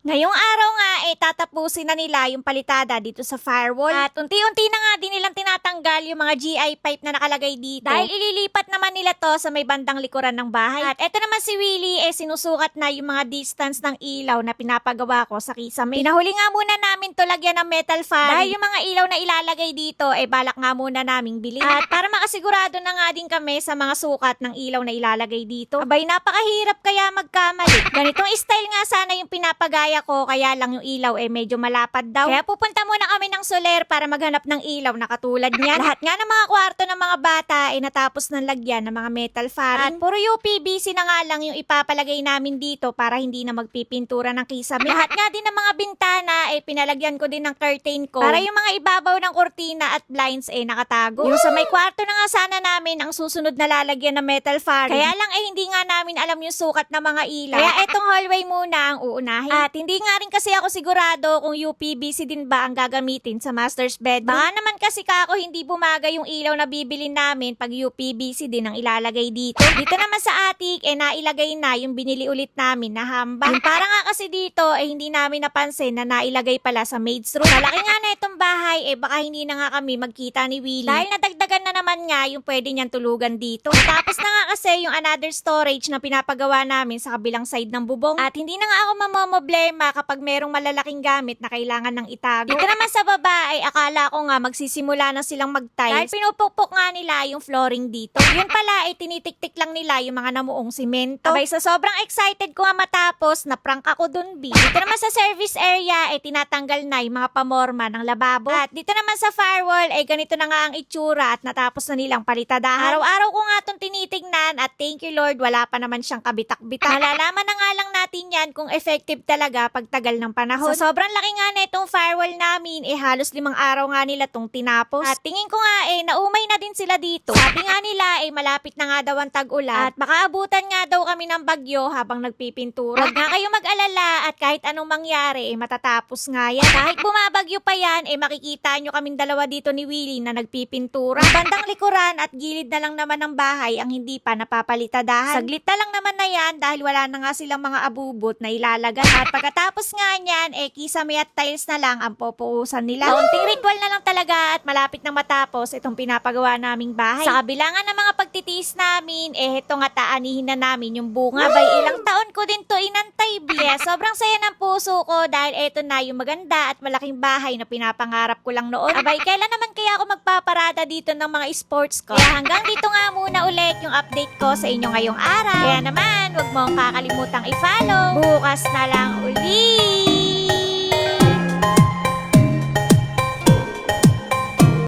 Ngayong araw nga, tatapusin na nila yung palitada dito sa firewall. At unti-unti na nga din nilang tinatanggal yung mga GI pipe na nakalagay dito. Dahil ililipat naman nila to sa may bandang likuran ng bahay. At eto naman si Willie, sinusukat na yung mga distance ng ilaw na pinapagawa ko sa kisame. Pinahuli nga muna namin to lagyan ng metal fan. Dahil yung mga ilaw na ilalagay dito, balak nga muna naming bilhin. At para makasigurado na nga din kami sa mga sukat ng ilaw na ilalagay dito. Abay, napakahirap kaya magkamali. Ganitong style nga sana yung pinapagaya ko, kaya lang yung ilaw medyo malapad daw. Kaya pupunta muna kami ng Soler para maghanap ng ilaw na katulad niyan. Lahat nga ng mga kwarto ng mga bata natapos ng lagyan ng mga metal faring. At puro UPVC na nga lang yung ipapalagay namin dito para hindi na magpipintura ng kisame. Lahat nga din ng mga bintana pinalagyan ko din ng curtain ko para yung mga ibabaw ng kurtina at blinds nakatago. Yung sa may kwarto na nga sana namin ang susunod na lalagyan ng metal faring. Kaya lang hindi nga namin alam yung sukat ng mga ilaw. Kaya etong hallway muna ang uunahin. At hindi nga rin kasi ako sigurado kung UPVC din ba ang gagamitin sa master's bedroom. Baka naman kasi kako hindi bumagay yung ilaw na bibilin namin pag UPVC din ang ilalagay dito. Dito naman sa attic nailagay na yung binili ulit namin na hamba. Yung para nga kasi dito hindi namin napansin na nailagay pala sa maid's room. Malaki nga na itong bahay baka hindi na nga kami magkita ni Willie. Dahil nadagdagan na naman nga yung pwede niyang tulugan dito. Tapos na nga kasi yung another storage na pinapagawa namin sa kabilang side ng bubong. At hindi na nga ako mamomoblema kapag merong malalaking gamit na kailangan ng itago. Dito naman sa baba akala ko nga magsisimula na silang mag-tiles. Dahil pinupukpok nga nila yung flooring dito. Yun pala tinitik-tik lang nila yung mga namuong simento. Abay, sa sobrang excited ko nga matapos, na-prank ako dun, B. Dito naman sa service area tinatanggal na yung mga pamorma ng lababo. At dito naman sa firewall ganito na nga ang itsura at natapos na nilang palitadahan. Araw-araw ko nga itong tinitignan at thank you Lord, wala pa naman siyang kabitak-bitak. Malalaman na nga lang natin yan kung effective talaga pagtagal ng panahon. Sa sobrang laki nga na itong firewall namin, halos 5 araw nga nila itong tinapos. At tingin ko nga naumay na din sila dito. Sabi nga nila malapit na nga daw ang tag-ulan at baka abutan nga daw kami ng bagyo habang nagpipintura. Huwag nga kayo mag-alala at kahit anong mangyari matatapos nga yan. Kahit bumabagyo pa yan makikita nyo kaming dalawa dito ni Willie na nagpipintura. Bandang likuran at gilid na lang naman ng bahay ang hindi pa napapalitadahan. Saglit na lang naman na yan dahil wala na nga silang mga abubot na ilalagay. At pagkatapos nga niyan kisame at tiles na lang ang popuusan nila. Kaunting ritual na lang talaga at malapit na matapos itong pinapagawa naming bahay. Sa kabilangan ng mga pagtitiis namin heto nga taanihin na namin yung bunga. Bay, ilang taon ko din to inantay, B. Kaya sobrang saya ng puso ko dahil eto na yung maganda at malaking bahay na pinapangarap ko lang noon. Abay, kailan naman kaya ako magpaparada dito ng mga sports ko? Kaya hanggang dito nga muna ulit yung update ko sa inyo ngayong araw. Kaya naman, wag mo kakalimutan i-follow. Bukas na lang uli!